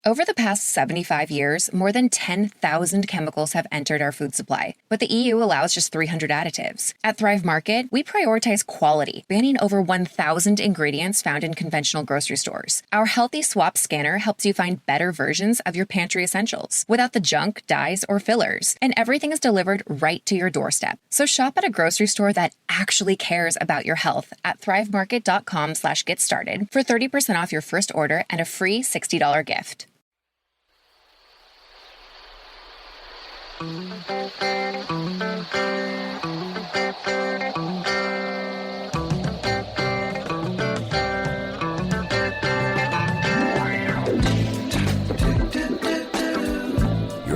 Over the past 75 years, more than 10,000 chemicals have entered our food supply, but the EU allows just 300 additives. At Thrive Market, we prioritize quality, banning over 1,000 ingredients found in conventional grocery stores. Our Healthy Swap scanner helps you find better versions of your pantry essentials without the junk, dyes, or fillers, and everything is delivered right to your doorstep. So shop at a grocery store that actually cares about your health at thrivemarket.com/get-started for 30% off your first order and a free $60 gift. You're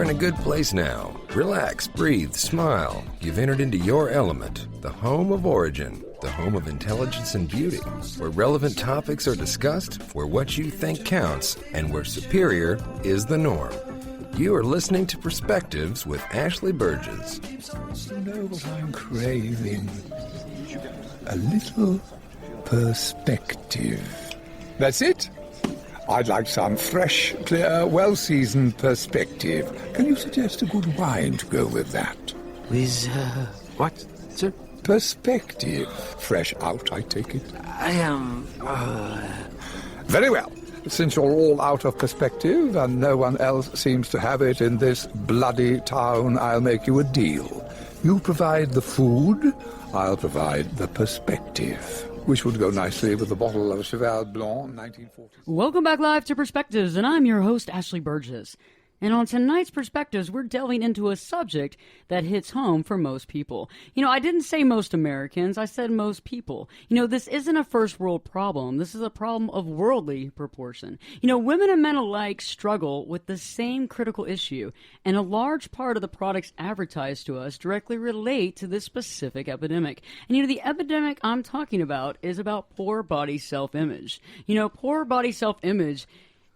in a good place now. Relax, breathe, smile. You've entered into your element, the home of origin, the home of intelligence and beauty, where relevant topics are discussed, where what you think counts, and where superior is the norm. You are listening to Perspectives with Ashley Berges. You know what I'm craving? A little perspective. That's it. I'd like some fresh, clear, well-seasoned perspective. Can you suggest a good wine to go with that? With, what, sir? Perspective. Fresh out, I take it. I am, Very well. Since you're all out of perspective and no one else seems to have it in this bloody town, I'll make you a deal. You provide the food, I'll provide the perspective, which would go nicely with a bottle of Cheval Blanc 1940. Welcome back live to Perspectives, and I'm your host, Ashley Berges. And on tonight's Perspectives, we're delving into a subject that hits home for most people. You know, I didn't say most Americans, I said most people. You know, this isn't a first world problem. This is a problem of worldly proportion. You know, women and men alike struggle with the same critical issue, and a large part of the products advertised to us directly relate to this specific epidemic. And you know, the epidemic I'm talking about is about poor body self-image. You know, poor body self-image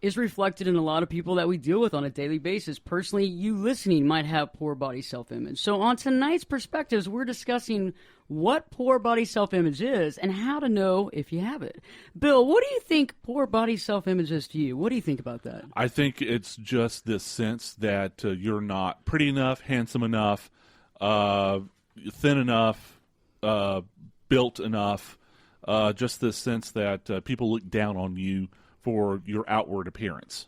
is reflected in a lot of people that we deal with on a daily basis. Personally, you listening might have poor body self-image. So on tonight's Perspectives, we're discussing what poor body self-image is and how to know if you have it. Bill, what do you think poor body self-image is to you? What do you think about that? I think it's just this sense that you're not pretty enough, handsome enough, thin enough, built enough, just this sense that people look down on you for your outward appearance.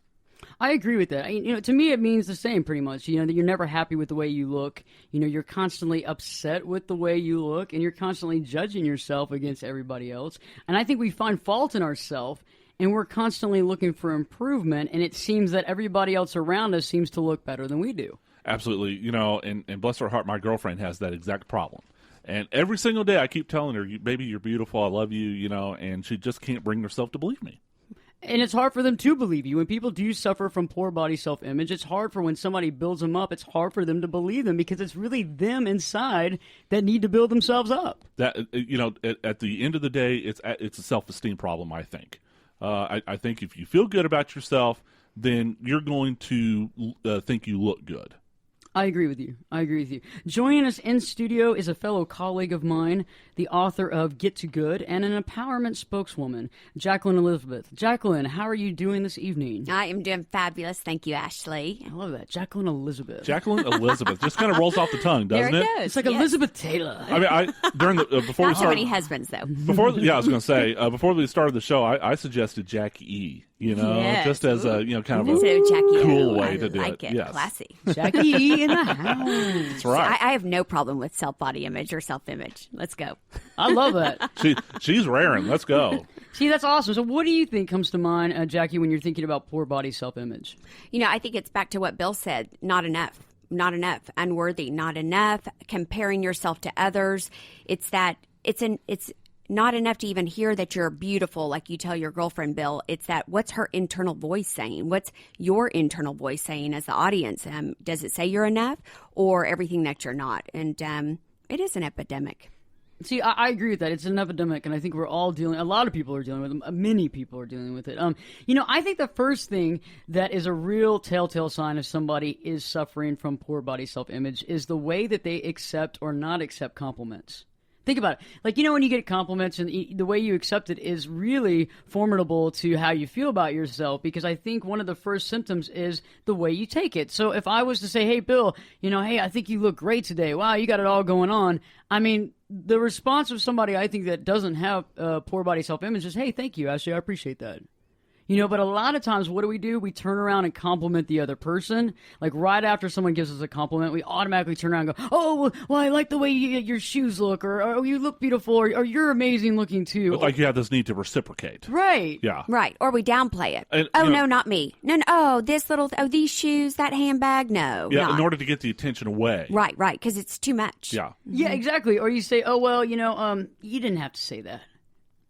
I agree with that. You know, to me, it means the same pretty much. You know, that you're never happy with the way you look. You know, you're constantly upset with the way you look, and you're constantly judging yourself against everybody else. And I think we find fault in ourselves, and we're constantly looking for improvement, and it seems that everybody else around us seems to look better than we do. Absolutely. You know, and bless her heart, my girlfriend has that exact problem. And every single day I keep telling her, baby, you're beautiful, I love you, you know, and she just can't bring herself to believe me. And it's hard for them to believe you. When people do suffer from poor body self-image, it's hard for when somebody builds them up, it's hard for them to believe them because it's really them inside that need to build themselves up. That, you know, at the end of the day, it's a self-esteem problem, I think. I think if you feel good about yourself, then you're going to think you look good. I agree with you. Joining us in studio is a fellow colleague of mine, the author of Get to Good, and an empowerment spokeswoman, Jacqueline Elizabeth. Jacqueline, how are you doing this evening? I am doing fabulous. Thank you, Ashley. I love that. Jacqueline Elizabeth. Jacqueline Elizabeth. Just kind of rolls off the tongue, doesn't there it? Goes. It's like yes. Elizabeth Taylor. I mean, during the before Not we started, so many husbands though. I was going to say before we started the show, I suggested Jackie E. You know, yes. just as a kind of Instead of Jackie cool O, way to do like it. Yes. Classy. Jackie E in the house. That's right. I have no problem with self-body image or self-image. Let's go. I love that. She's raring. Let's go. See, that's awesome. So what do you think comes to mind, Jackie, when you're thinking about poor body self-image? You know, I think it's back to what Bill said. Not enough, unworthy, not enough, comparing yourself to others. It's not enough to even hear that you're beautiful, like you tell your girlfriend, Bill. It's that, what's her internal voice saying? What's your internal voice saying as the audience? Does it say you're enough or everything that you're not? And it is an epidemic. See, I agree with that. It's an epidemic, and I think we're all a lot of people are dealing with it. Many people are dealing with it. You know, I think the first thing that is a real telltale sign if somebody is suffering from poor body self-image is the way that they accept or not accept compliments. Think about it. Like, you know, when you get compliments and the way you accept it is really formidable to how you feel about yourself, because I think one of the first symptoms is the way you take it. So if I was to say, hey, Bill, you know, hey, I think you look great today. Wow, you got it all going on. I mean, the response of somebody I think that doesn't have poor body self-image is, hey, thank you, Ashley, I appreciate that. You know, but a lot of times, what do? We turn around and compliment the other person. Like, right after someone gives us a compliment, we automatically turn around and go, oh, well, I like the way your shoes look, or oh, you look beautiful, or you're amazing looking, too. But like you have this need to reciprocate. Right. Yeah. Right. Or we downplay it. And, no, not me. No, oh, these shoes, that handbag, no. Yeah, not. in order to get the attention away. Right, because it's too much. Yeah. Yeah, exactly. Or you say, oh, well, you know, you didn't have to say that.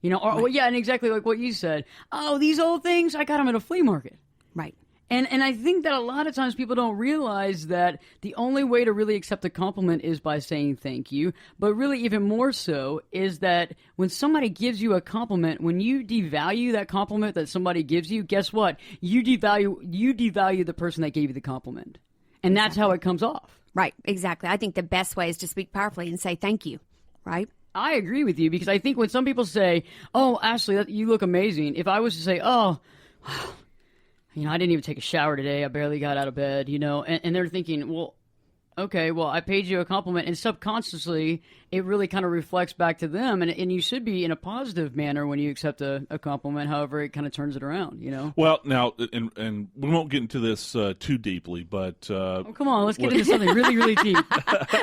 You know, or, well, yeah, and exactly like what you said. Oh, these old things, I got them at a flea market. Right. And I think that a lot of times people don't realize that the only way to really accept a compliment is by saying thank you. But really even more so is that when somebody gives you a compliment, when you devalue that compliment that somebody gives you, guess what? You devalue the person that gave you the compliment. And that's how it comes off. Right, exactly. I think the best way is to speak powerfully and say thank you, right? I agree with you, because I think when some people say, oh, Ashley, you look amazing, if I was to say, oh, you know, I didn't even take a shower today, I barely got out of bed, you know, and they're thinking, well, okay, well, I paid you a compliment, and subconsciously, it really kind of reflects back to them, and you should be in a positive manner when you accept a compliment, however, it kind of turns it around, you know? Well, now, and we won't get into this too deeply, but... oh, come on, let's get into something really, really deep.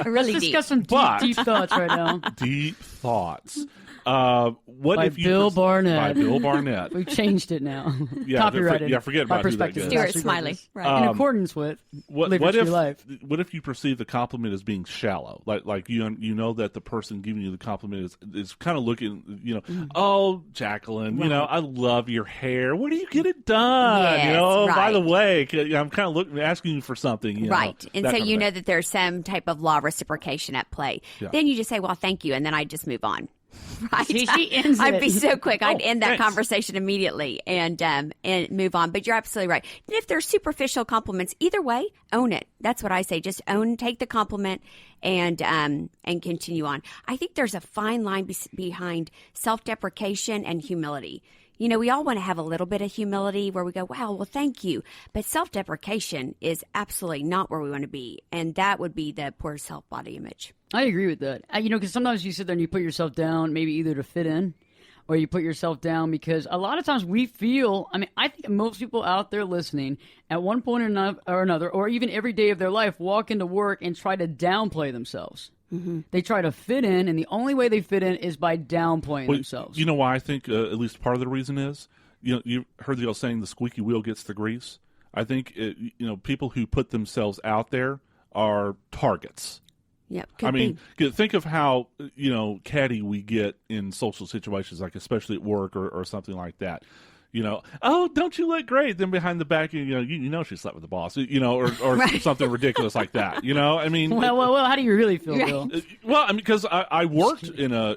Really let's deep. discuss some deep thoughts right now. Deep thoughts. What By if you Bill Barnett. By Bill Barnett. We've changed it now. Yeah, Copyrighted. forget by about who that Perspectives. guy is. Stuart Smiley. Right. In accordance with What Live Your if Life. What if you perceive the compliment as being shallow? Like you know that the person giving you the compliment is kind of looking, you know, oh, Jacqueline, you know, I love your hair. Where do you get it done? Yes, you know, by right. the way, I'm kind of asking you for something. You Right. know, And that so kind of you know thing. that there's some type of law of reciprocation at play. Yeah. Then you just say, well, thank you, and then I just move on. Right. See, she ends I'd it. be so quick. I'd end that thanks. conversation immediately and move on. But you're absolutely right. And if there's superficial compliments, either way, own it. That's what I say. Just take the compliment and continue on. I think there's a fine line behind self-deprecation and humility. You know, we all want to have a little bit of humility where we go, wow, well, thank you. But self-deprecation is absolutely not where we want to be. And that would be the poor self-body image. I agree with that. You know, because sometimes you sit there and you put yourself down, maybe either to fit in, or you put yourself down because a lot of times we feel, I mean, I think most people out there listening at one point or another, or even every day of their life, walk into work and try to downplay themselves. Mm-hmm. They try to fit in, and the only way they fit in is by downplaying themselves. You know why I think at least part of the reason is, you know, you heard the old saying, the squeaky wheel gets the grease. I think, people who put themselves out there are targets. Yep. I mean, think of how, catty we get in social situations, like especially at work or something like that. You know, oh, don't you look great? Then behind the back, you know she slept with the boss, or right. Something ridiculous like that. You know, I mean, well, how do you really feel, Bill? Well, I mean, because I worked in a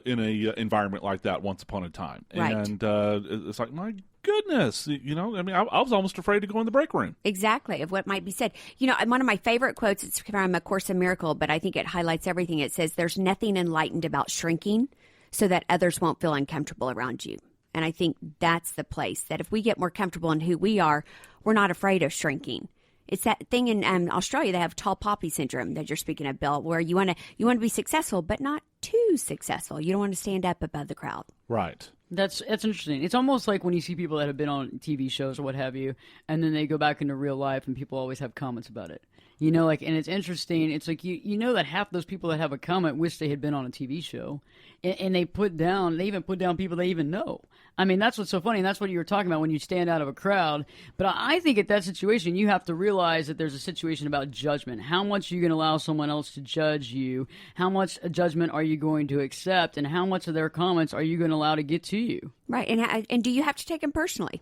environment like that once upon a time, and it's like, my goodness, I mean, I was almost afraid to go in the break room. Exactly, of what might be said. You know, one of my favorite quotes, it's from A Course in Miracle, but I think it highlights everything. It says, there's nothing enlightened about shrinking so that others won't feel uncomfortable around you. And I think that's the place that if we get more comfortable in who we are, we're not afraid of shrinking. It's that thing in Australia, they have tall poppy syndrome that you're speaking of, Bill, where you want to be successful, but not too successful. You don't want to stand up above the crowd. Right. That's interesting. It's almost like when you see people that have been on TV shows or what have you, and then they go back into real life and people always have comments about it. You know, and it's interesting. It's like, you know that half those people that have a comment wish they had been on a TV show. And they even put down people they even know. I mean, that's what's so funny. And that's what you were talking about when you stand out of a crowd. But I think at that situation, you have to realize that there's a situation about judgment. How much are you going to allow someone else to judge you? How much judgment are you going to accept? And how much of their comments are you going to allow to get to you? Right. And do you have to take them personally?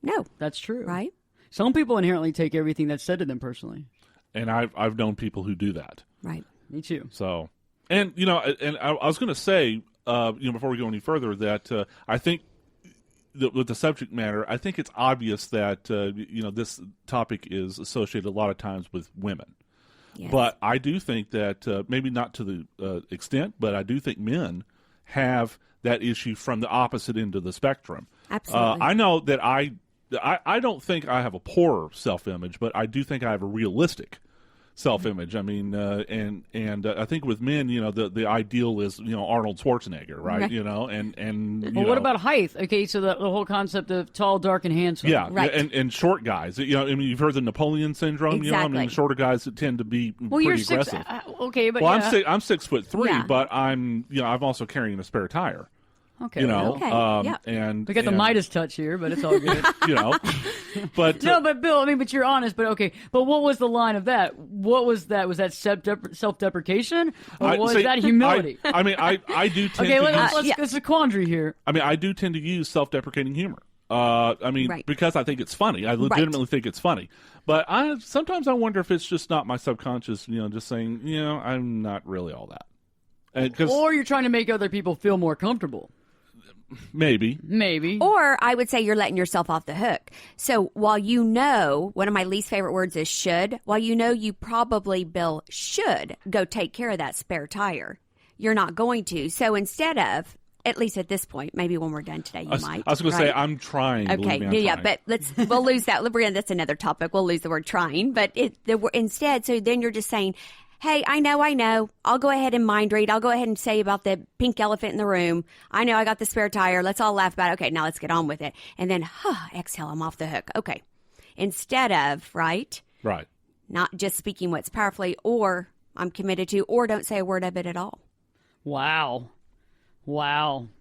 No. That's true. Right. Some people inherently take everything that's said to them personally. And I've known people who do that. Right. Me too. So, and I was going to say, before we go any further, that I think with the subject matter, I think it's obvious that this topic is associated a lot of times with women. Yes. But I do think that maybe not to the extent, but I do think men have that issue from the opposite end of the spectrum. Absolutely. I know that I don't think I have a poor self-image, but I do think I have a realistic self-image. I mean, and I think with men, the ideal is Arnold Schwarzenegger, right? Well, what about height? Okay, so the whole concept of tall, dark, and handsome. Yeah, Right. and short guys. You've heard the Napoleon syndrome. Exactly. Shorter guys that tend to be Well, pretty you're 6. aggressive. Okay, but Well, I'm 6'3", Yeah. but I'm also carrying a spare tire. okay. Okay, yeah. And We got the Midas touch here, but it's all good. but No, but Bill, but you're honest. But okay, but what was the line of that? What was that? Was that self-deprecation, or was that humility? I do tend Okay, to let's use. it's a quandary here. I do tend to use self-deprecating humor. Right. Because I think it's funny. I legitimately think it's funny. But sometimes I wonder if it's just not my subconscious, just saying, I'm not really all that. Or you're trying to make other people feel more comfortable. Maybe. Or I would say you're letting yourself off the hook. So while one of my least favorite words is should, while you probably, Bill, should go take care of that spare tire, you're not going to. So instead of, at least at this point, maybe when we're done today, you might. I was going to say, I'm trying. Okay, believe me, I'm yeah, trying. but we'll lose that. That's another topic. We'll lose the word trying. But instead, so then you're just saying, hey, I know. I'll go ahead and mind read. I'll go ahead and say about the pink elephant in the room. I know I got the spare tire. Let's all laugh about it. Okay, now let's get on with it. And then, exhale, I'm off the hook. Okay. Instead of, right? Right. Not just speaking what's powerfully, or I'm committed to, or don't say a word of it at all. Wow,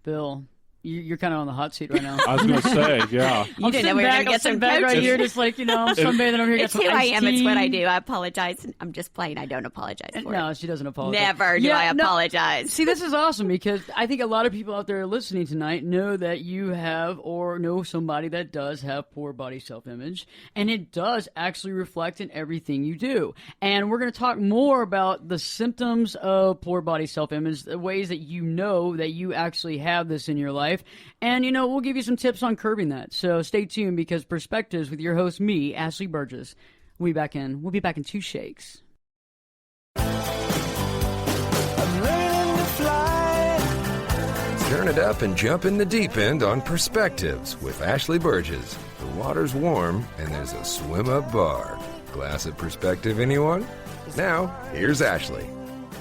Bill. You're kind of on the hot seat right now. I was going to say, yeah. You didn't know we were going to get some back right coaching. here, just like, sunbathing over here. It's who I am. It's what I do. I apologize. I'm just playing. I don't apologize for it. No, she doesn't apologize. Never do I apologize. See, this is awesome because I think a lot of people out there listening tonight know that you have or know somebody that does have poor body self-image, and it does actually reflect in everything you do. And we're going to talk more about the symptoms of poor body self-image, the ways that you know that you actually have this in your life. And, we'll give you some tips on curbing that. So stay tuned because Perspectives with your host, me, Ashley Berges. We'll be back in 2 shakes. Turn it up and jump in the deep end on Perspectives with Ashley Berges. The water's warm and there's a swim-up bar. Glass of Perspective, anyone? Now, here's Ashley.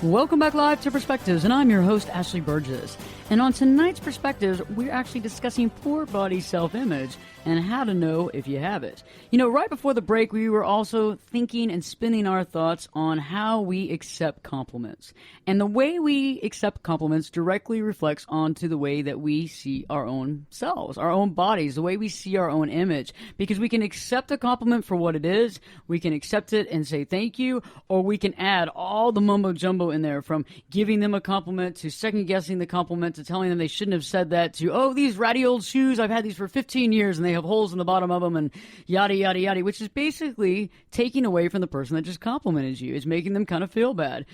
Welcome back live to Perspectives, and I'm your host, Ashley Berges. And on tonight's Perspectives, we're actually discussing poor body self-image and how to know if you have it. Right before the break, we were also thinking and spinning our thoughts on how we accept compliments. And the way we accept compliments directly reflects onto the way that we see our own selves, our own bodies, the way we see our own image. Because we can accept a compliment for what it is, we can accept it and say thank you, or we can add all the mumbo-jumbo in there, from giving them a compliment to second-guessing the compliment to telling them they shouldn't have said that to, these ratty old shoes, I've had these for 15 years and they have holes in the bottom of them, and yada, yada, yada, which is basically taking away from the person that just complimented you. It's making them kind of feel bad.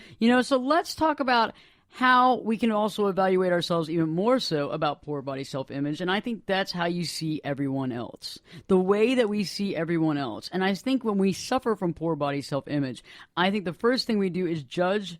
So let's talk about how we can also evaluate ourselves even more so about poor body self-image. And I think that's how you see everyone else, the way that we see everyone else. And I think when we suffer from poor body self-image, I think the first thing we do is judge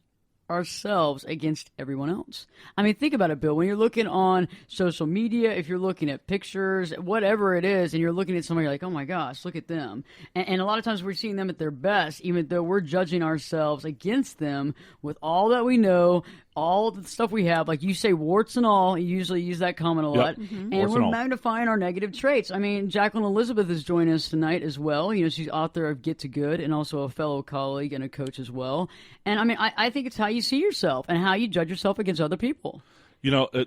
ourselves against everyone else. I mean, think about it, Bill. When you're looking on social media, if you're looking at pictures, whatever it is, and you're looking at somebody, you're like, oh my gosh, look at them. And a lot of times we're seeing them at their best, even though we're judging ourselves against them with all that we know, all the stuff we have. Like you say, warts and all. You usually use that comment a lot. Yep. And Warts we're and all. magnifying our negative traits. I mean, Jacqueline Elizabeth is joining us tonight as well. She's author of Get to Good and also a fellow colleague and a coach as well. And I mean, I think it's how you see yourself and how you judge yourself against other people.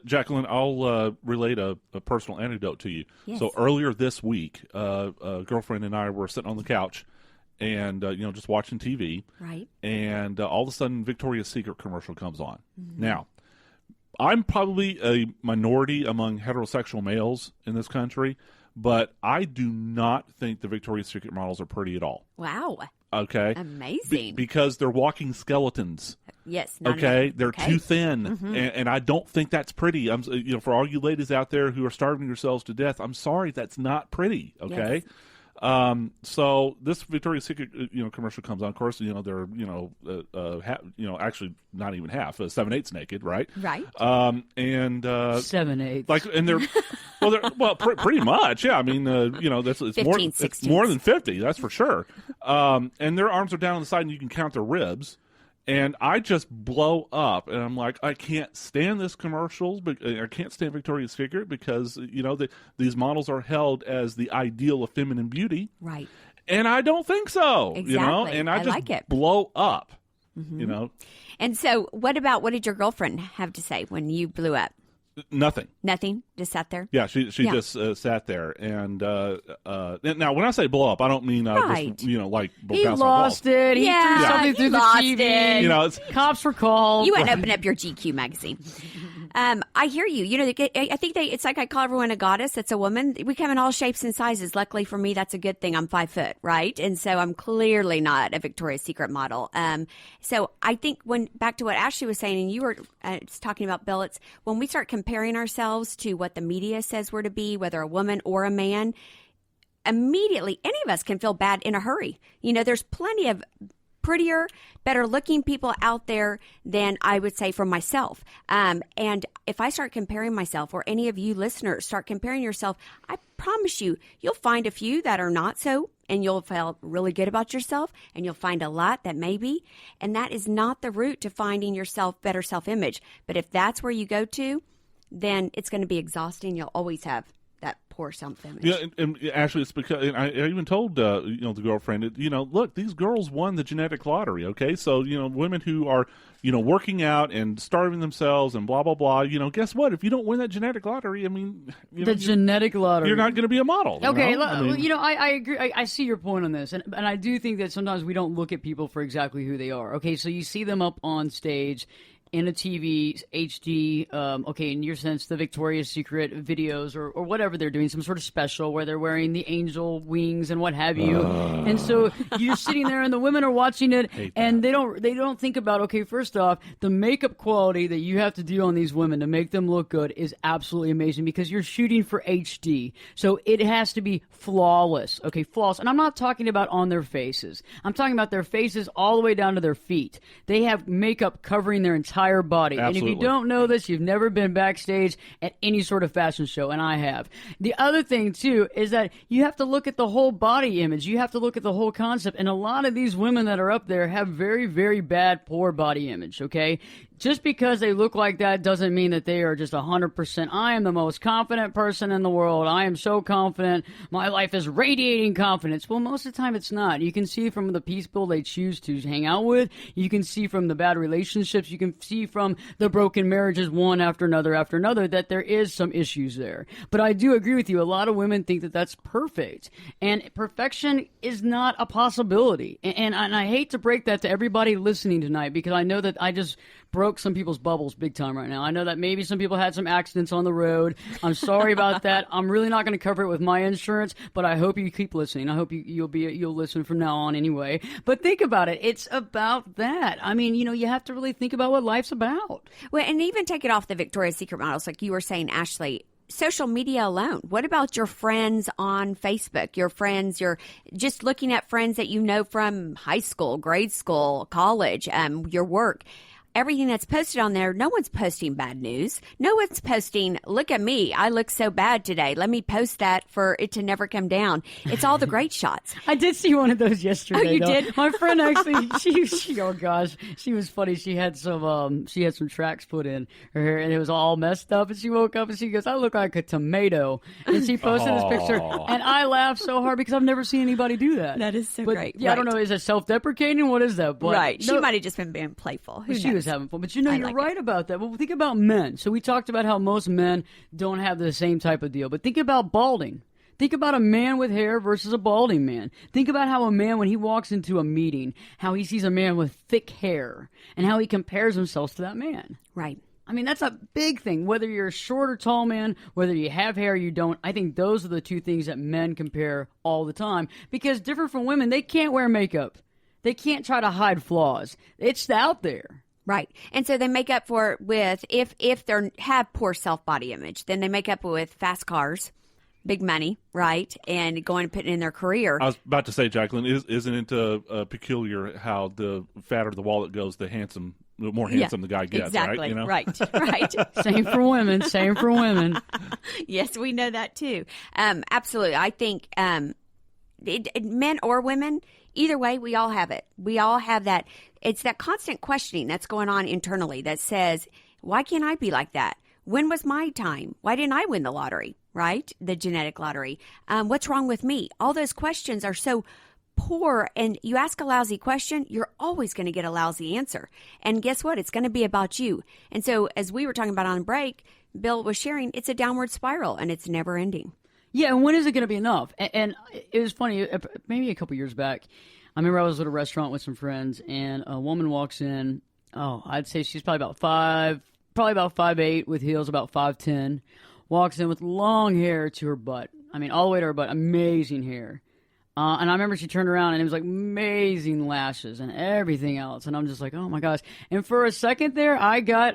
Jacqueline, I'll relate a personal anecdote to you. Yes. So earlier this week, a girlfriend and I were sitting on the couch and, just watching TV. Right. And all of a sudden, Victoria's Secret commercial comes on. Mm-hmm. Now, I'm probably a minority among heterosexual males in this country, but I do not think the Victoria's Secret models are pretty at all. Wow. Okay. Amazing. Because they're walking skeletons. Yes. Okay. They're too thin. Mm-hmm. And I don't think that's pretty. For all you ladies out there who are starving yourselves to death, I'm sorry, that's not pretty. Okay. Yes. So this Victoria's Secret, commercial comes on. Of course, they're, actually not even half, 7/8 naked, right? Right. And 7/8. like, and they're pretty much, yeah. I mean, it's 15, it's more than 50, that's for sure. And their arms are down on the side, and you can count their ribs. And I just blow up, and I'm like, I can't stand this commercials, but I can't stand Victoria's Secret because these models are held as the ideal of feminine beauty, right? And I don't think so, Exactly. And I just like it. blow up, And so, what did your girlfriend have to say when you blew up? Nothing. Nothing. Just sat there. Yeah, she just sat there, and now when I say blow up, I don't mean Right. just like He bounce my lost balls. it. He Yeah, threw something he through the lost TV. it. It's Cops were called. You wouldn't open up your GQ magazine. I hear you. I think it's like I call everyone a goddess. It's a woman. We come in all shapes and sizes. Luckily for me, that's a good thing. I'm 5 foot, right? And so I'm clearly not a Victoria's Secret model. So I think back to what Ashley was saying, and you were talking about, Bill, it's when we start comparing ourselves to what the media says we're to be, whether a woman or a man, immediately any of us can feel bad in a hurry. There's plenty of prettier, better looking people out there than I would say for myself. And if I start comparing myself, or any of you listeners start comparing yourself, I promise you'll find a few that are not so, and you'll feel really good about yourself, and you'll find a lot that may be. And that is not the route to finding yourself better self-image. But if that's where you go to, then it's going to be exhausting. You'll always have that poor self-image. Yeah, and actually, it's because I even told the girlfriend, look, these girls won the genetic lottery. Okay, so women who are working out and starving themselves and blah blah blah. Guess what? If you don't win that genetic lottery, I mean, the genetic lottery, you're not going to be a model. Okay, I agree. I see your point on this, and I do think that sometimes we don't look at people for exactly who they are. Okay, so you see them up on stage in a TV, HD, in your sense, the Victoria's Secret videos or whatever they're doing, some sort of special where they're wearing the angel wings and what have you. And so you're sitting there and the women are watching it and they don't think about, okay, first off, the makeup quality that you have to do on these women to make them look good is absolutely amazing because you're shooting for HD. So it has to be flawless. Okay, flawless. And I'm not talking about on their faces. I'm talking about their faces all the way down to their feet. They have makeup covering their entire body. Absolutely. And if you don't know this, you've never been backstage at any sort of fashion show, and I have. The other thing, too, is that you have to look at the whole body image. You have to look at the whole concept, and a lot of these women that are up there have very, very bad, poor body image, okay? Just because they look like that doesn't mean that they are just 100%. I am the most confident person in the world. I am so confident. My life is radiating confidence. Well, most of the time it's not. You can see from the people they choose to hang out with. You can see from the bad relationships. You can see from the broken marriages one after another that there is some issues there. But I do agree with you. A lot of women think that that's perfect. And perfection is not a possibility. And I hate to break that to everybody listening tonight because I know that I just broke some people's bubbles big time right now. I know that maybe some people had some accidents on the road. I'm sorry about that. I'm really not going to cover it with my insurance, but I hope you keep listening. I hope you'll listen from now on anyway. But think about it. It's about that. I mean, you have to really think about what life's about. Well, and even take it off the Victoria's Secret models, like you were saying, Ashley. Social media alone. What about your friends on Facebook? Your friends, you're just looking at friends that you know from high school, grade school, college, your work. Everything that's posted on there, no one's posting bad news. No one's posting, look at me, I look so bad today. Let me post that for it to never come down. It's all the great shots. I did see one of those yesterday. Oh, you though. did? My friend actually, she oh gosh, she was funny. She had some tracks put in her hair and it was all messed up. And she woke up and she goes, I look like a tomato. And she posted this picture and I laughed so hard because I've never seen anybody do that. That is so but, great. Yeah, right. I don't know, is it self-deprecating? What is that? But right. She no, might have just been being playful. Who she knows? was having fun. But you're like right about that. Well, think about men. So we talked about how most men don't have the same type of deal. But think about balding. Think about a man with hair versus a balding man. Think about how a man, when he walks into a meeting, how he sees a man with thick hair and how he compares himself to that man. Right. I mean, that's a big thing. Whether you're a short or tall man, whether you have hair or you don't, I think those are the two things that men compare all the time. Because different from women, they can't wear makeup. They can't try to hide flaws. It's out there. Right. And so they make up for it with, if they have poor self-body image, then they make up with fast cars, big money, right? And going and putting in their career. I was about to say, Jacqueline, isn't it peculiar how the fatter the wallet goes, the more handsome the guy gets, exactly. right? You know? Right. Same for women. Same for women. Yes, we know that too. Absolutely. I think men or women, either way, we all have it. We all have that. It's that constant questioning that's going on internally that says, why can't I be like that? When was my time? Why didn't I win the lottery, right? The genetic lottery. What's wrong with me? All those questions are so poor, and you ask a lousy question, you're always going to get a lousy answer. And guess what? It's going to be about you. And so as we were talking about on break, Bill was sharing, it's a downward spiral, and it's never ending. Yeah, and when is it going to be enough? And it was funny, maybe a couple years back, I remember I was at a restaurant with some friends, and a woman walks in. Oh, I'd say she's probably about 5'8", with heels about 5'10", walks in with long hair to her butt. I mean, all the way to her butt. Amazing hair. And I remember she turned around and it was like amazing lashes and everything else. And I'm just like, oh my gosh. And for a second there, I got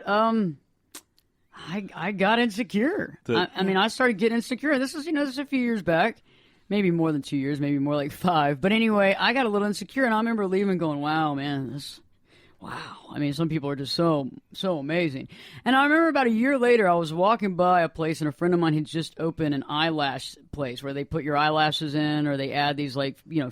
insecure. I mean, I started getting insecure. This is a few years back. Maybe more than 2 years, maybe more like 5. But anyway, I got a little insecure, and I remember leaving going, wow, man, wow. I mean, some people are just so amazing. And I remember about a year later, I was walking by a place, and a friend of mine had just opened an eyelash place where they put your eyelashes in, or they add these,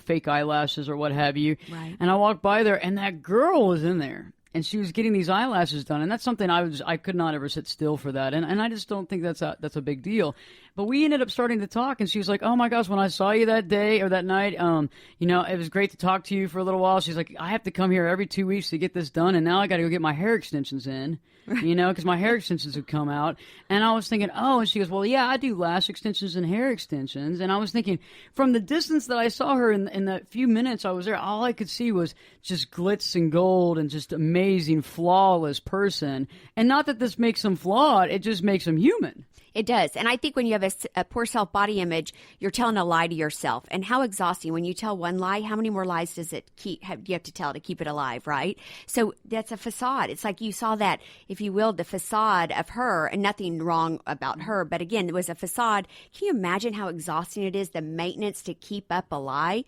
fake eyelashes or what have you. Right. And I walked by there, and that girl was in there. And she was getting these eyelashes done, and that's something I could not ever sit still for that, and I just don't think that's a big deal. But we ended up starting to talk, and she was like, "Oh my gosh, when I saw you that day or that night, it was great to talk to you for a little while." She's like, "I have to come here every 2 weeks to get this done, and now I got to go get my hair extensions in, because my hair extensions have come out." And I was thinking, oh, and she goes, "Well, yeah, I do lash extensions and hair extensions." And I was thinking, from the distance that I saw her in that few minutes I was there, all I could see was just glitz and gold and just amazing, flawless person. And not that this makes them flawed, it just makes them human. It does. And I think when you have a poor self-body image, you're telling a lie to yourself. And how exhausting. When you tell one lie, how many more lies does it you have to tell to keep it alive, right? So that's a facade. It's like you saw that, if you will, the facade of her, and nothing wrong about her. But again, it was a facade. Can you imagine how exhausting it is, the maintenance to keep up a lie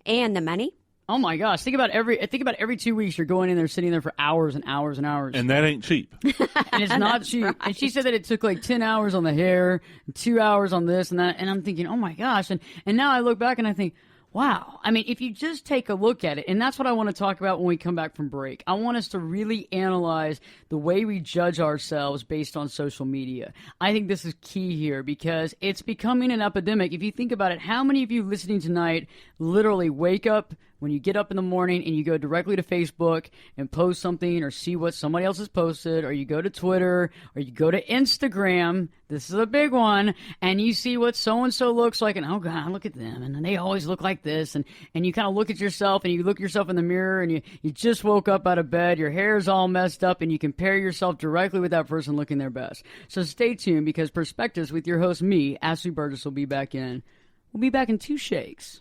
and the money? Oh my gosh! Think about every 2 weeks you're going in there, sitting there for hours and hours and hours, and that ain't cheap. And it's not cheap. Right. And she said that it took like 10 hours on the hair, 2 hours on this and that. And I'm thinking, oh my gosh! And now I look back and I think, wow. I mean, if you just take a look at it, and that's what I want to talk about when we come back from break. I want us to really analyze the way we judge ourselves based on social media. I think this is key here because it's becoming an epidemic. If you think about it, how many of you listening tonight literally wake up when you get up in the morning and you go directly to Facebook and post something or see what somebody else has posted, or you go to Twitter or you go to Instagram, this is a big one, and you see what so-and-so looks like, and oh God, look at them, and they always look like this, and you kind of look at yourself and you look yourself in the mirror and you just woke up out of bed, your hair's all messed up, and you compare yourself directly with that person looking their best. So stay tuned, because Perspectives with your host, me, Ashley Berges, will be back in. We'll be back in 2 shakes.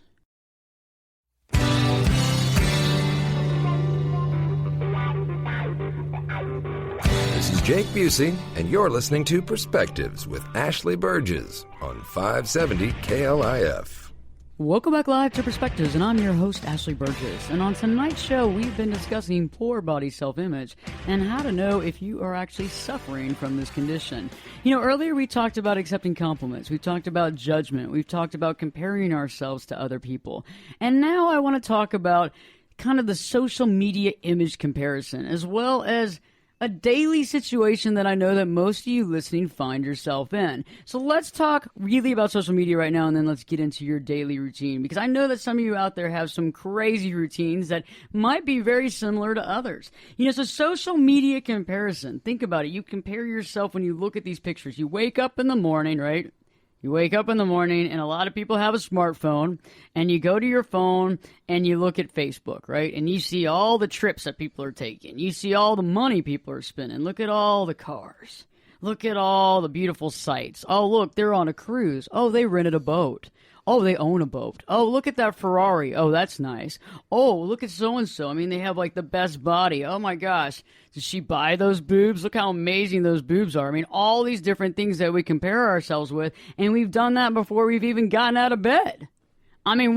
This is Jake Busey, and you're listening to Perspectives with Ashley Berges on 570 KLIF. Welcome back live to Perspectives, and I'm your host, Ashley Berges. And on tonight's show, we've been discussing poor body self-image and how to know if you are actually suffering from this condition. Earlier we talked about accepting compliments. We talked about judgment. We've talked about comparing ourselves to other people. And now I want to talk about kind of the social media image comparison, as well as a daily situation that I know that most of you listening find yourself in. So let's talk really about social media right now, and then let's get into your daily routine, because I know that some of you out there have some crazy routines that might be very similar to others. So social media comparison, think about it. You compare yourself when you look at these pictures. You wake up in the morning, right? You wake up in the morning, and a lot of people have a smartphone, and you go to your phone and you look at Facebook, right? And you see all the trips that people are taking. You see all the money people are spending. Look at all the cars. Look at all the beautiful sights. Oh, look, they're on a cruise. Oh, they rented a boat. Oh, they own a boat. Oh, look at that Ferrari. Oh, that's nice. Oh, look at so-and-so. I mean, they have like the best body. Oh my gosh. Did she buy those boobs? Look how amazing those boobs are. I mean, all these different things that we compare ourselves with, and we've done that before we've even gotten out of bed. I mean,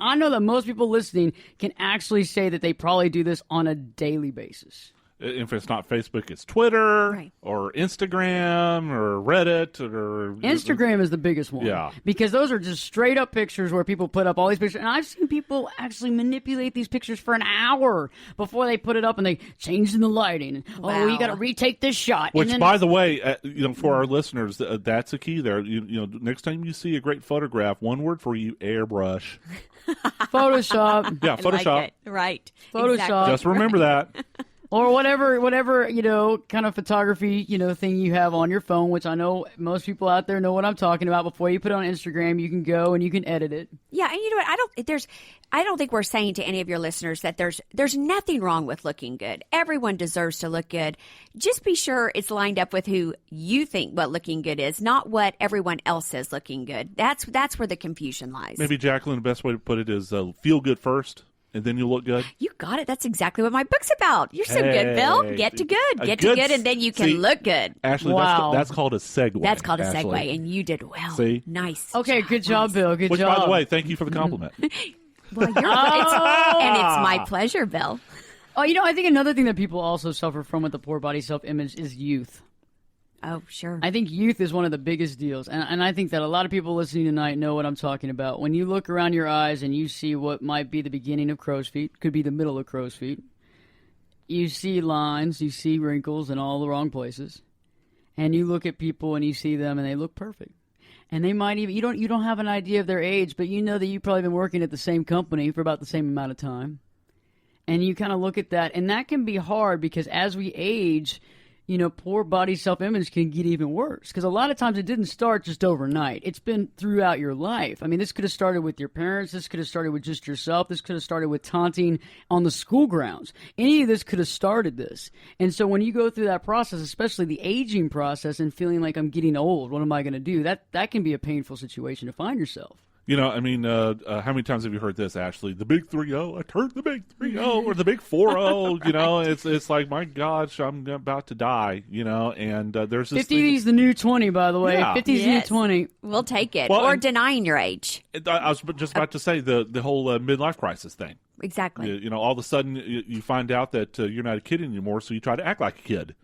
I know that most people listening can actually say that they probably do this on a daily basis. If it's not Facebook, it's Twitter Right. or Instagram or Reddit or Instagram is the biggest one. Yeah. Because those are just straight up pictures where people put up all these pictures. And I've seen people actually manipulate these pictures for an hour before they put it up, and they change in the lighting. Wow. Oh, you got to retake this shot. Which, and then by the way, for our listeners, that's a key there. Next time you see a great photograph, one word for you: airbrush. Photoshop. Yeah, I Photoshop. like it. Right. Photoshop. Exactly. Just remember that. Or whatever, kind of photography, thing you have on your phone, which I know most people out there know what I'm talking about. Before you put it on Instagram, you can go and you can edit it. Yeah, and you know what? I don't think we're saying to any of your listeners that there's nothing wrong with looking good. Everyone deserves to look good. Just be sure it's lined up with who you think what looking good is, not what everyone else says looking good. That's where the confusion lies. Maybe, Jacqueline, the best way to put it is feel good first, and then you'll look good. You got it. That's exactly what my book's about. You're so good, Bill. Get to good. Get to good, and then you can look good. Ashley, Wow. that's called a segue. That's called a segue, Ashley. and you did well. See? Nice. Okay, good job, Bill. Good Which, job. by the way, thank you for the compliment. Well, and it's my pleasure, Bill. Oh, I think another thing that people also suffer from with the poor body self-image is youth. Oh, sure. I think youth is one of the biggest deals, and I think that a lot of people listening tonight know what I'm talking about. When you look around your eyes and you see what might be the beginning of crow's feet, could be the middle of crow's feet, you see lines, you see wrinkles in all the wrong places, and you look at people and you see them and they look perfect. And they might even, you don't have an idea of their age, but you know that you've probably been working at the same company for about the same amount of time. And you kind of look at that, and that can be hard because as we age, poor body self-image can get even worse. Because a lot of times it didn't start just overnight. It's been throughout your life. I mean, this could have started with your parents. This could have started with just yourself. This could have started with taunting on the school grounds. Any of this could have started this. And so when you go through that process, especially the aging process and feeling like I'm getting old, what am I going to do? That can be a painful situation to find yourself. How many times have you heard this, Ashley? The big 3-0, I turned the big 3-0, or the big 4-0, it's like, my gosh, I'm about to die, and there's this 50 is the new 20, by the way. Yeah. 50 is the new 20. We'll take it. Well, or and- denying your age. I was just about to say the whole midlife crisis thing. Exactly. All of a sudden you find out that you're not a kid anymore, so you try to act like a kid.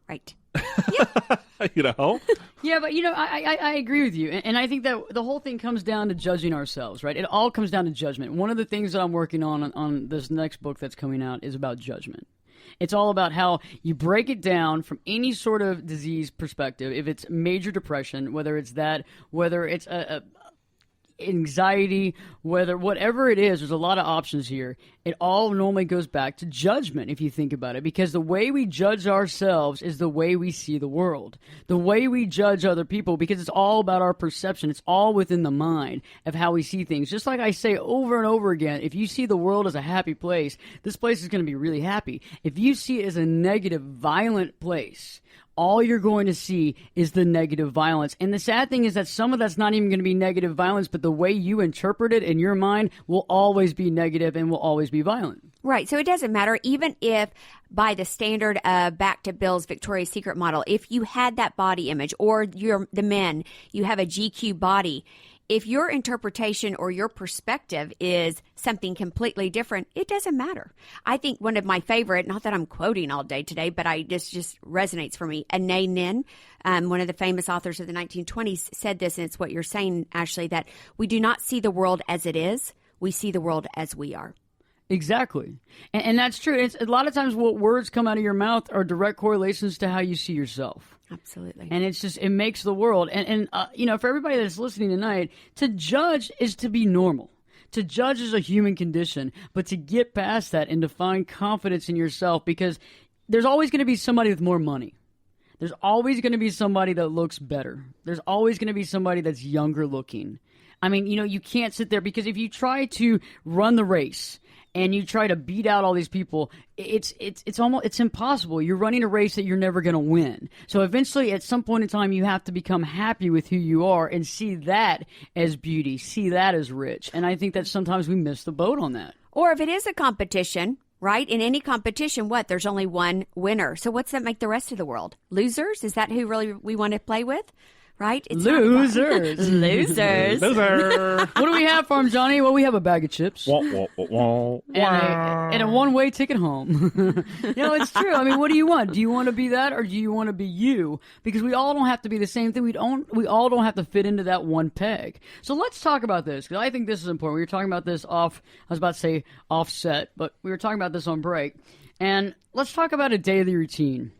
Right. Yeah, but I agree with you, and I think that the whole thing comes down to judging ourselves, right? It all comes down to judgment. One of the things that I'm working on this next book that's coming out is about judgment. It's all about how you break it down from any sort of disease perspective. If it's major depression, whether it's a anxiety, whatever it is, there's a lot of options here. It all normally goes back to judgment if you think about it, because the way we judge ourselves is the way we see the world, the way we judge other people, because it's all about our perception. It's all within the mind of how we see things. Just like I say over and over again, if you see the world as a happy place, this place is going to be really happy. If you see it as a negative, violent place, all you're going to see is the negative violence. And the sad thing is that some of that's not even going to be negative violence, but the way you interpret it in your mind will always be negative and will always be violent. Right. So it doesn't matter, even if by the standard back to Bill's Victoria's Secret model, if you had that body image, or you're the men, you have a GQ body, if your interpretation or your perspective is something completely different, it doesn't matter. I think one of my favorite, not that I'm quoting all day today, but just resonates for me. Anaïs Nin, one of the famous authors of the 1920s, said this, and it's what you're saying, Ashley, that we do not see the world as it is. We see the world as we are. Exactly. And that's true. It's a lot of times what words come out of your mouth are direct correlations to how you see yourself. Absolutely. And it makes the world. And for everybody that's listening tonight, to judge is to be normal. To judge is a human condition, but to get past that and to find confidence in yourself, because there's always going to be somebody with more money. There's always going to be somebody that looks better. There's always going to be somebody that's younger looking. I mean, you can't sit there, because if you try to run the race and you try to beat out all these people, it's impossible. You're running a race that you're never going to win. So eventually, at some point in time, you have to become happy with who you are and see that as beauty, see that as rich. And I think that sometimes we miss the boat on that. Or if it is a competition, right? In any competition, there's only one winner. So what's that make the rest of the world? Losers? Is that who really we want to play with? Right? It's Losers. Losers. Loser. What do we have for him, Johnny? Well, we have a bag of chips. And a one-way ticket home. It's true. I mean, what do you want? Do you want to be that, or do you want to be you? Because we all don't have to be the same thing. We all don't have to fit into that one peg. So let's talk about this, because I think this is important. We were talking about this I was about to say offset, but we were talking about this on break. And let's talk about a daily routine.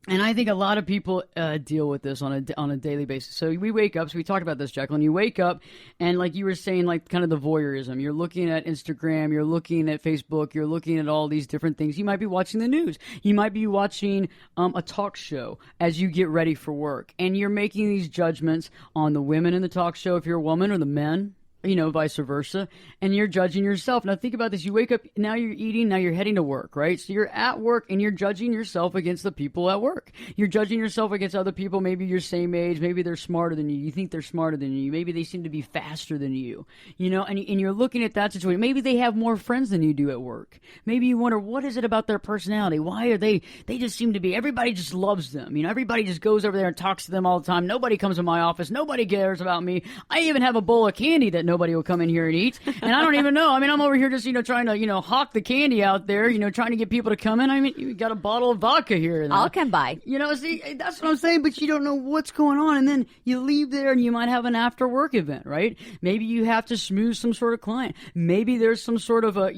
And I think a lot of people deal with this on a daily basis. So we wake up. So we talked about this, Jacqueline. You wake up, and like you were saying, like kind of the voyeurism. You're looking at Instagram. You're looking at Facebook. You're looking at all these different things. You might be watching the news. You might be watching a talk show as you get ready for work. And you're making these judgments on the women in the talk show, if you're a woman, or the men. Vice versa. And you're judging yourself. Now think about this. You wake up, now you're eating, now you're heading to work, right? So you're at work and you're judging yourself against the people at work. You're judging yourself against other people, maybe your same age, maybe they're smarter than you. You think they're smarter than you. Maybe they seem to be faster than you, and you're looking at that situation. Maybe they have more friends than you do at work. Maybe you wonder, what is it about their personality? Why are they just seem to be, everybody just loves them. Everybody just goes over there and talks to them all the time. Nobody comes to my office. Nobody cares about me. I even have a bowl of candy that nobody will come in here and eat. And I don't even know. I'm over here just, trying to, hawk the candy out there, trying to get people to come in. You got a bottle of vodka here. I'll come by. See, that's what I'm saying, but you don't know what's going on. And then you leave there and you might have an after work event, right? Maybe you have to schmooze some sort of client. Maybe there's some sort of a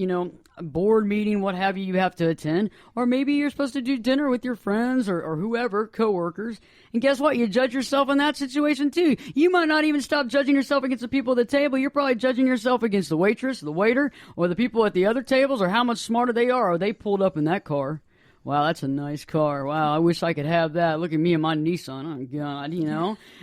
board meeting, what have you have to attend. Or maybe you're supposed to do dinner with your friends or whoever, coworkers. And guess what? You judge yourself in that situation too. You might not even stop judging yourself against the people at the table. You're probably judging yourself against the waitress, the waiter, or the people at the other tables, or how much smarter they are. Or they pulled up in that car. Wow, that's a nice car. Wow, I wish I could have that. Look at me and my Nissan. Oh, God,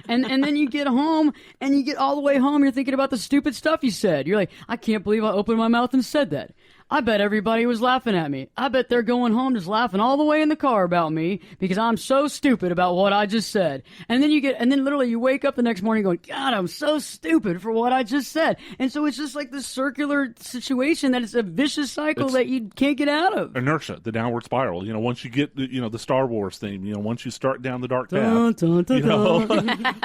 And then you get home, and you get all the way home, you're thinking about the stupid stuff you said. You're like, I can't believe I opened my mouth and said that. I bet everybody was laughing at me. I bet they're going home just laughing all the way in the car about me because I'm so stupid about what I just said. And then literally you wake up the next morning going, God, I'm so stupid for what I just said. And so it's just like this circular situation that it's a vicious cycle that you can't get out of. Inertia, the downward spiral. Once you get, the Star Wars theme, once you start down the dark path,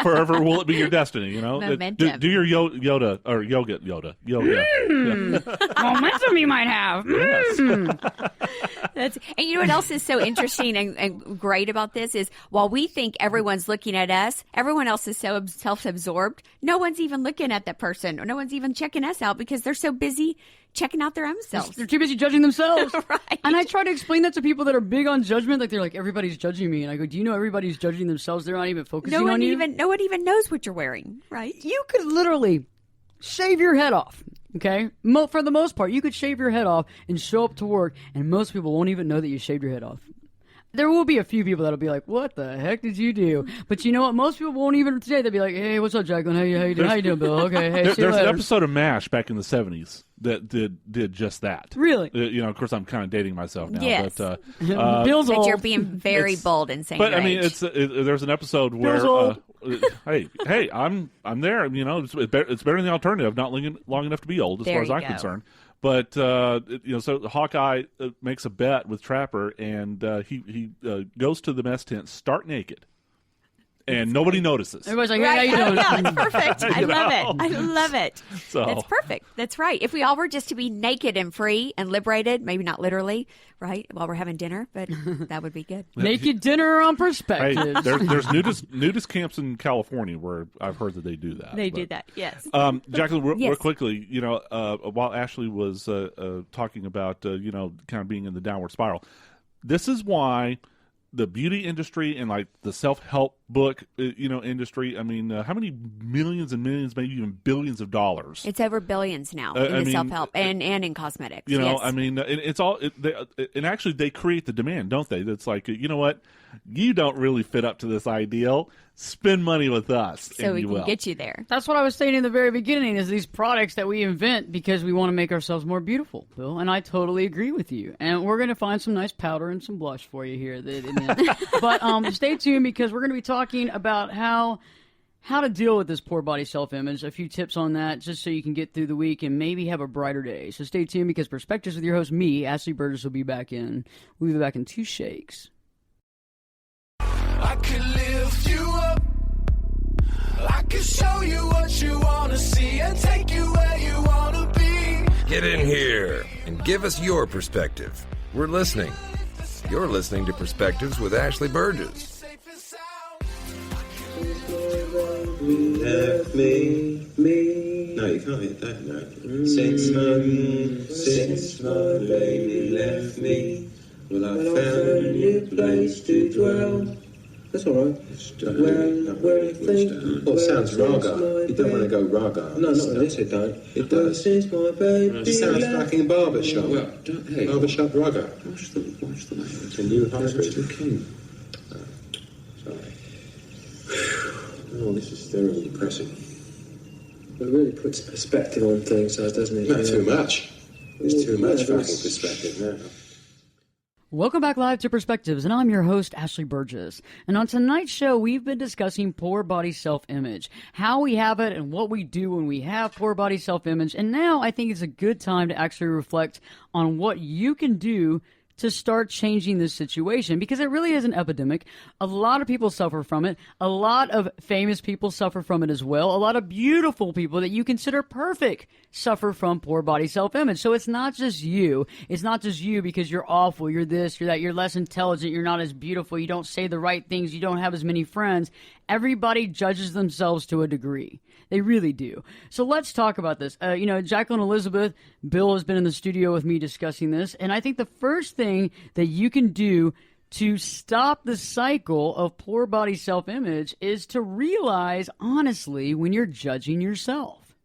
forever will it be your destiny, Momentum. Do your Yoda, or yoga. Momentum you might have. Yes. And you know what else is so interesting and great about this is while we think everyone's looking at us, everyone else is so self-absorbed. No one's even looking at that person, or no one's even checking us out because they're so busy checking out their own selves. They're too busy judging themselves. Right. And I try to explain that to people that are big on judgment. Like, they're like, everybody's judging me. And I go, do you know everybody's judging themselves? They're not even focusing on you. No one even knows what you're wearing, right? You could literally shave your head off. Okay? For the most part, you could shave your head off and show up to work, and most people won't even know that you shaved your head off. There will be a few people that'll be like, what the heck did you do? But you know what? Most people won't even today. They'll be like, hey, what's up, Jacqueline? How you doing, Bill? Okay, hey, see you There's later. an episode of MASH back in the 70s that did just that. Really? Of course, I'm kind of dating myself now. Yes. But, Bill's But old. you're being very bold in saying But your I mean, age. there's an episode where, hey, I'm there. It's better than the alternative. Not long enough to be old, as There far as you I'm go. concerned. But so Hawkeye makes a bet with Trapper, and he goes to the mess tent stark naked, and nobody notices. Everybody's like, hey, Right. how you doing? No, it's perfect. I love it. I love it. So- That's perfect. That's right. If we all were just to be naked and free and liberated, maybe not literally, right, while we're having dinner, but that would be good. Naked dinner on Hey, Perspectives. there's nudist camps in California where I've heard that they do that. They But- do that, yes. Jacqueline, real Yes. quickly, while Ashley was talking about, kind of being in the downward spiral, this is why the beauty industry and like the self-help book, industry. I mean, how many millions and millions, maybe even billions of dollars? It's over billions now in the self-help and in cosmetics. Yes. I mean, it's all, and actually they create the demand, don't they? That's like, you know what? You don't really fit up to this ideal. Spend money with us. So we can get you there. That's what I was saying in the very beginning, is these products that we invent because we want to make ourselves more beautiful, Bill. And I totally agree with you. And we're going to find some nice powder and some blush for you here. But stay tuned, because we're going to be talking about how to deal with this poor body self-image, a few tips on that, just so you can get through the week and maybe have a brighter day. So stay tuned, because Perspectives with your host, me, Ashley Berges, will be back in. We'll be back in 2 shakes. I could lift you up. I could show you what you want to see and take you where you want to be. Get in here and give us your perspective. We're listening. You're listening to Perspectives with Ashley Berges. Left me. No, you can't hit that note. Since my baby left me, well, I found a new place to dwell. That's all right. Where you think? Well, it sounds raga. You don't want to go raga. No, not unless it don't. It does. Since my baby. It sounds fucking barbershop. Well, hey. Barbershop raga. Watch the way. It's a new hybrid. Sorry. Oh, this is thoroughly depressing. It really puts perspective on things, doesn't it? Not too much. There's too much fucking perspective now. Welcome back live to Perspectives, and I'm your host, Ashley Berges. And on tonight's show, we've been discussing poor body self-image, how we have it and what we do when we have poor body self-image. And now I think it's a good time to actually reflect on what you can do to start changing this situation, because it really is an epidemic. A lot of people suffer from it. A lot of famous people suffer from it as well. A lot of beautiful people that you consider perfect suffer from poor body self-image. So it's not just you. It's not just you because you're awful, you're this, you're that, you're less intelligent, you're not as beautiful, you don't say the right things, you don't have as many friends. Everybody judges themselves to a degree. They really do. So let's talk about this. Jacqueline Elizabeth, Bill has been in the studio with me discussing this, and I think the first thing that you can do to stop the cycle of poor body self-image is to realize, honestly, when you're judging yourself.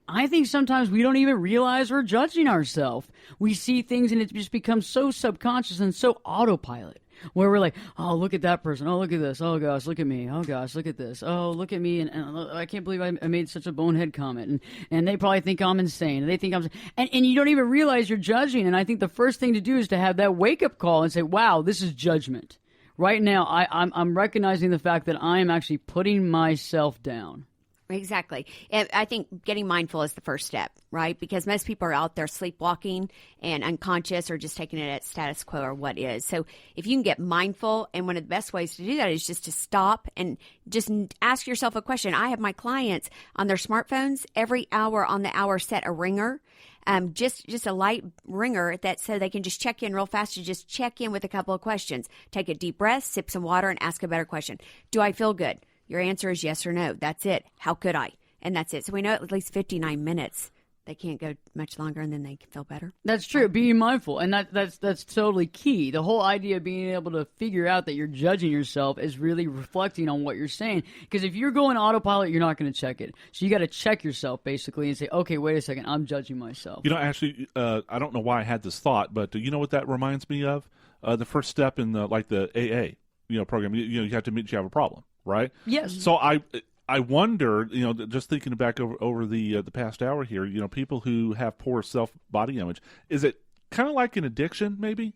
I think sometimes we don't even realize we're judging ourselves. We see things and it just becomes so subconscious and so autopilot, where we're like, oh, look at that person. Oh, look at this. Oh, gosh, look at me. Oh, gosh, look at this. Oh, look at me. And I can't believe I made such a bonehead comment. And they probably think I'm insane. And they think and you don't even realize you're judging. And I think the first thing to do is to have that wake-up call and say, wow, this is judgment. Right now, I'm recognizing the fact that I am actually putting myself down. Exactly. And I think getting mindful is the first step, right? Because most people are out there sleepwalking and unconscious or just taking it at status quo or what is. So if you can get mindful, and one of the best ways to do that is just to stop and just ask yourself a question. I have my clients on their smartphones every hour on the hour set a ringer. Just a light ringer that so they can just check in real fast, to just check in with a couple of questions. Take a deep breath, sip some water, and ask a better question. Do I feel good? Your answer is yes or no. That's it. How could I? And that's it. So we know at least 59 minutes. They can't go much longer, and then they can feel better. That's true. Being mindful, and that's totally key. The whole idea of being able to figure out that you're judging yourself is really reflecting on what you're saying. Because if you're going autopilot, you're not going to check it. So you got to check yourself basically and say, okay, wait a second, I'm judging myself. Actually, I don't know why I had this thought, but you know what that reminds me of? The first step in the AA program. You have to admit you have a problem, right? Yes. So I wonder, just thinking back over the past hour here, people who have poor self-body image, is it kind of like an addiction, maybe?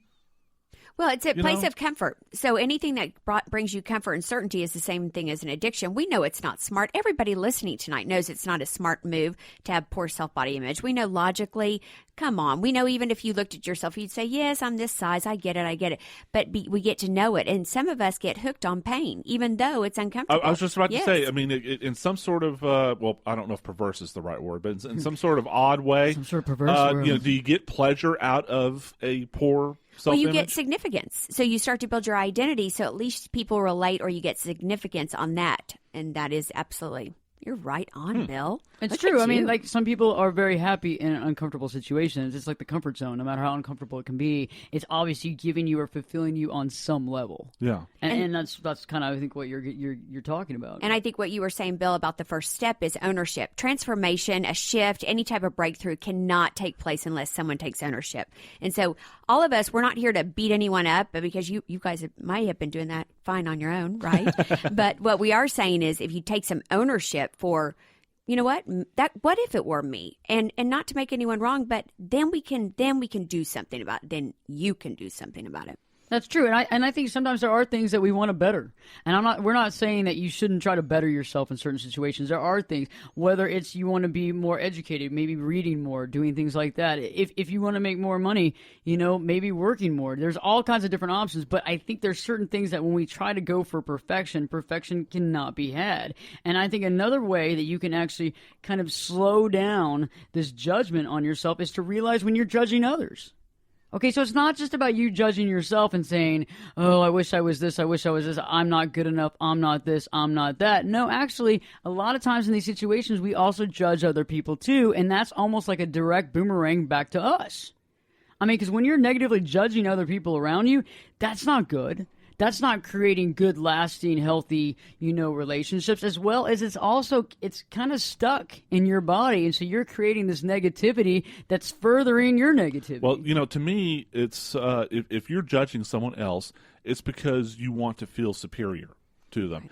Well, it's a place of comfort. So anything that brings you comfort and certainty is the same thing as an addiction. We know it's not smart. Everybody listening tonight knows it's not a smart move to have poor self-body image. We know logically, come on. We know even if you looked at yourself, you'd say, yes, I'm this size. I get it. But we get to know it. And some of us get hooked on pain, even though it's uncomfortable. I was just about to say, I mean, in some sort of, I don't know if perverse is the right word, but in some sort of odd way. Some sort of perverse word. Do you get pleasure out of a poor self-image? Well, you get significance. So you start to build your identity, so at least people relate, or you get significance on that. And that is absolutely You're right on, Bill. It's Look true. at I mean, you. like, some people are very happy in uncomfortable situations. It's like the comfort zone. No matter how uncomfortable it can be, it's obviously giving you or fulfilling you on some level. Yeah. And that's kind of, I think, what you're talking about. And I think what you were saying, Bill, about the first step is ownership. Transformation, a shift, any type of breakthrough cannot take place unless someone takes ownership. And so all of us, we're not here to beat anyone up, but because you guys might have been doing that fine on your own, right? But what we are saying is if you take some ownership for, you know what if it were me, and not to make anyone wrong, but then we can do something about it. Then you can do something about it. That's true, and I think sometimes there are things that we want to better, and we're not saying that you shouldn't try to better yourself in certain situations. There are things, whether it's you want to be more educated, maybe reading more, doing things like that. If you want to make more money, maybe working more. There's all kinds of different options, but I think there's certain things that when we try to go for perfection cannot be had. And I think another way that you can actually kind of slow down this judgment on yourself is to realize when you're judging others. Okay, so it's not just about you judging yourself and saying, oh, I wish I was this, I wish I was this, I'm not good enough, I'm not this, I'm not that. No, actually, a lot of times in these situations, we also judge other people too, and that's almost like a direct boomerang back to us. I mean, because when you're negatively judging other people around you, that's not good. That's not creating good, lasting, healthy, relationships, as well as it's kind of stuck in your body. And so you're creating this negativity that's furthering your negativity. Well, to me, it's if you're judging someone else, it's because you want to feel superior to them. Right.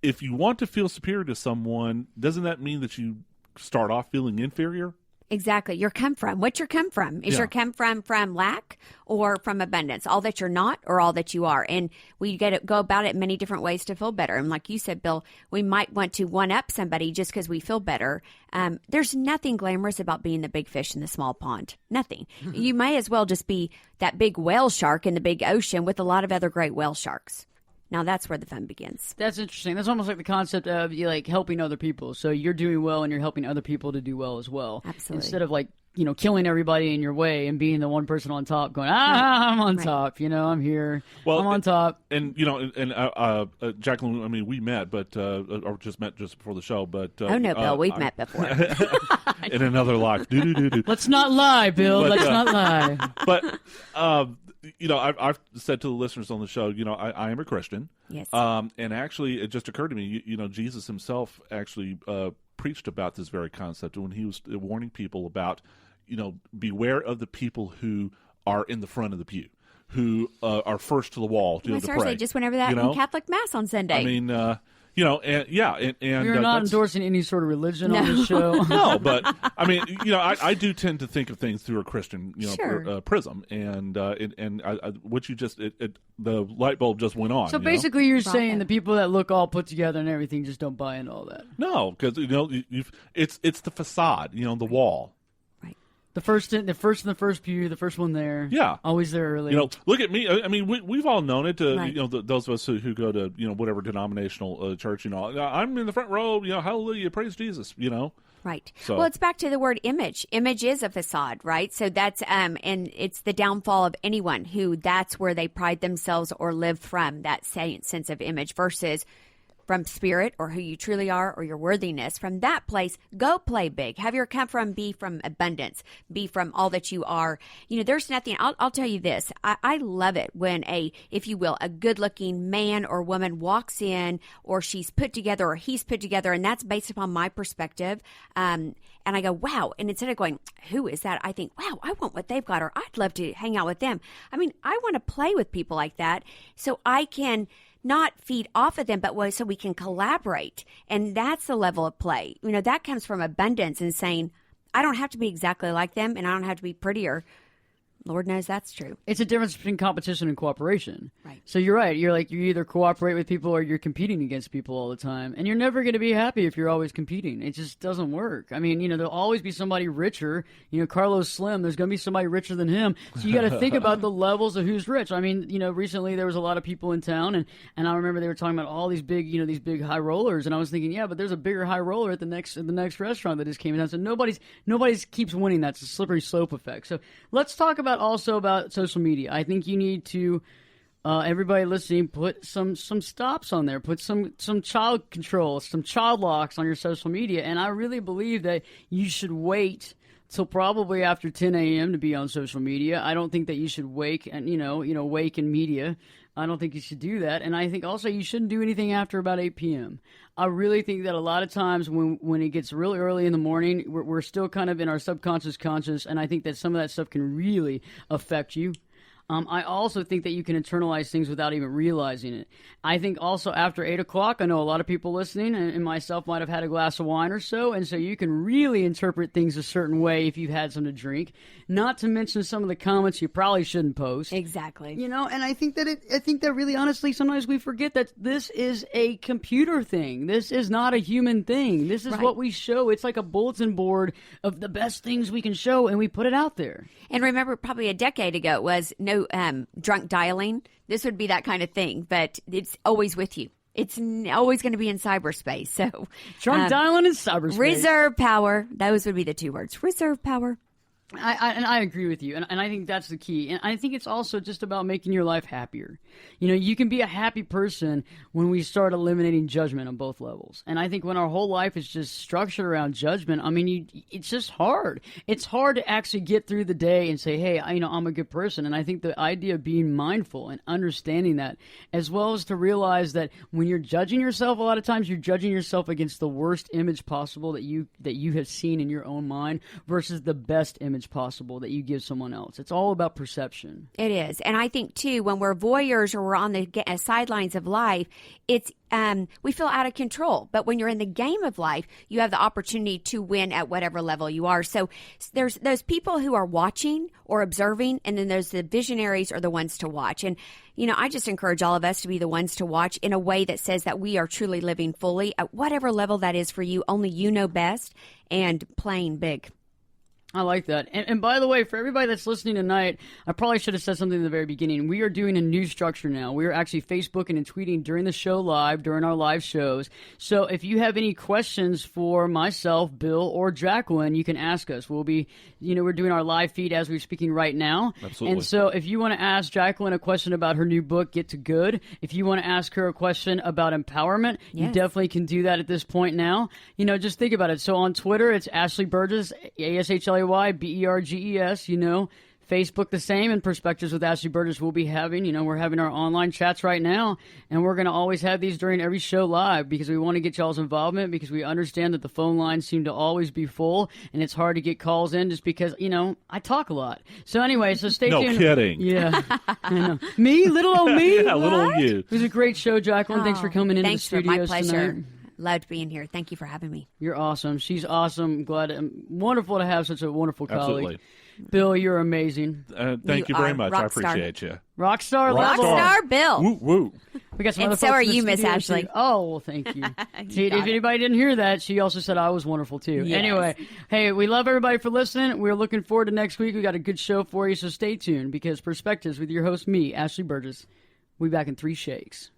If you want to feel superior to someone, doesn't that mean that you start off feeling inferior? Exactly. Your come from. What's your come from? Is your come from lack or from abundance? All that you're not or all that you are? And we go about it many different ways to feel better. And like you said, Bill, we might want to one-up somebody just because we feel better. There's nothing glamorous about being the big fish in the small pond. Nothing. You may as well just be that big whale shark in the big ocean with a lot of other great whale sharks. Now that's where the fun begins. That's interesting. That's almost like the concept of helping other people. So you're doing well and you're helping other people to do well as well. Absolutely. Instead of killing everybody in your way and being the one person on top going, I'm on top, I'm here, I'm on top. And, Jacqueline, I mean, we met, but, or just met just before the show, but. Oh, no, Bill, we've met before. In another life. Let's not lie, Bill. Let's not lie. But, I've said to the listeners on the show, I am a Christian. Yes. And actually, it just occurred to me, Jesus himself actually preached about this very concept when he was warning people about, beware of the people who are in the front of the pew, who are first to the wall to seriously, pray. just went over that in Catholic Mass on Sunday. I mean, and we're not endorsing any sort of religion on this show. No, but I mean, I do tend to think of things through a Christian, prism, and what you just the light bulb just went on. So basically, you're saying the people that look all put together and everything just don't buy into all that. No, because it's the facade, the wall. The first in the first pew, the first one there. Yeah. Always there early. Look at me. I mean, we've all known it. Those of us who go to, whatever denominational church, I'm in the front row, hallelujah, praise Jesus, Right. So. Well, it's back to the word image. Image is a facade, right? So that's, and it's the downfall of anyone who that's where they pride themselves or live from, that sense of image versus from spirit or who you truly are or your worthiness. From that place, go play big. Have your come from be from abundance, be from all that you are. There's nothing, I'll tell you this. I love it when if you will, a good looking man or woman walks in or she's put together or he's put together, and that's based upon my perspective. And I go, wow. And instead of going, who is that? I think, wow, I want what they've got, or I'd love to hang out with them. I mean, I want to play with people like that so I can not feed off of them, but so we can collaborate. And that's the level of play. That comes from abundance and saying, I don't have to be exactly like them and I don't have to be prettier. Lord knows that's true. It's a difference between competition and cooperation. Right. So you're right. You either cooperate with people or you're competing against people all the time. And you're never going to be happy if you're always competing. It just doesn't work. I mean, there'll always be somebody richer. Carlos Slim, there's going to be somebody richer than him. So you got to think about the levels of who's rich. I mean, recently there was a lot of people in town and I remember they were talking about all these big, these big high rollers. And I was thinking, yeah, but there's a bigger high roller at the next restaurant that just came in. So nobody's keeps winning. That's a slippery slope effect. So let's talk about also about social media. I think you need to everybody listening, put some stops on there. Put some child control, some child locks on your social media. And I really believe that you should wait till probably after 10 a.m. to be on social media. I don't think that you should wake in media. I don't think you should do that. And I think also you shouldn't do anything after about 8 p.m. I really think that a lot of times when it gets really early in the morning, we're still kind of in our subconscious conscious, and I think that some of that stuff can really affect you. I also think that you can internalize things without even realizing it. I think also after 8 o'clock, I know a lot of people listening and myself might have had a glass of wine or so, and so you can really interpret things a certain way if you've had some to drink, not to mention some of the comments you probably shouldn't post. Exactly. And I think that really honestly sometimes we forget that this is a computer thing. This is not a human thing. This is what we show. It's like a bulletin board of the best things we can show, and we put it out there. And remember, probably a decade ago, it was no drunk dialing. This would be that kind of thing, but it's always with you. It's always going to be in cyberspace. So drunk dialing in cyberspace. Reserve power. Those would be the 2 words. Reserve power. I agree with you, and I think that's the key. And I think it's also just about making your life happier. You can be a happy person when we start eliminating judgment on both levels. And I think when our whole life is just structured around judgment, it's just hard. It's hard to actually get through the day and say, hey, I'm a good person. And I think the idea of being mindful and understanding that, as well as to realize that when you're judging yourself, a lot of times you're judging yourself against the worst image possible that you have seen in your own mind versus the best image possible that you give someone else. It's all about perception. It is. And I think too, when we're voyeurs or we're on the sidelines of life, it's we feel out of control. But when you're in the game of life, you have the opportunity to win at whatever level you are. So there's those people who are watching or observing, and then there's the visionaries or the ones to watch. And I just encourage all of us to be the ones to watch in a way that says that we are truly living fully at whatever level that is for you. Only you know best, and playing big. I like that. And by the way, for everybody that's listening tonight, I probably should have said something in the very beginning. We are doing a new structure now. We are actually Facebooking and tweeting during the show live, during our live shows. So if you have any questions for myself, Bill, or Jacqueline, you can ask us. We'll be, we're doing our live feed as we're speaking right now. Absolutely. And so if you want to ask Jacqueline a question about her new book, Get to Good, if you want to ask her a question about empowerment, you definitely can do that at this point now. Just think about it. So on Twitter, it's Ashley Berges, ASHLEYBERGES. Facebook the same, and Perspectives with Ashley Berges we'll be having. We're having our online chats right now, and we're going to always have these during every show live because we want to get y'all's involvement, because we understand that the phone lines seem to always be full, and it's hard to get calls in just because, I talk a lot. So anyway, so stay tuned. No kidding. Yeah. I know. Me? Little old me? Yeah, little old you. It was a great show, Jacqueline. Thanks for coming into the studios my pleasure. tonight. Loved being here. Thank you for having me. You're awesome. She's awesome. Wonderful to have such a wonderful colleague. Absolutely. Bill, you're amazing. Thank you very much. I appreciate you. Rockstar Bill. Woo, woo. We got some and other so folks are in the you, Miss studio, Ashley. too. Oh, well, thank you. See, if anybody didn't hear that, she also said I was wonderful, too. Yes. Anyway, hey, we love everybody for listening. We're looking forward to next week. We got a good show for you, so stay tuned, because Perspectives with your host, me, Ashley Berges. We'll be back in 3 shakes.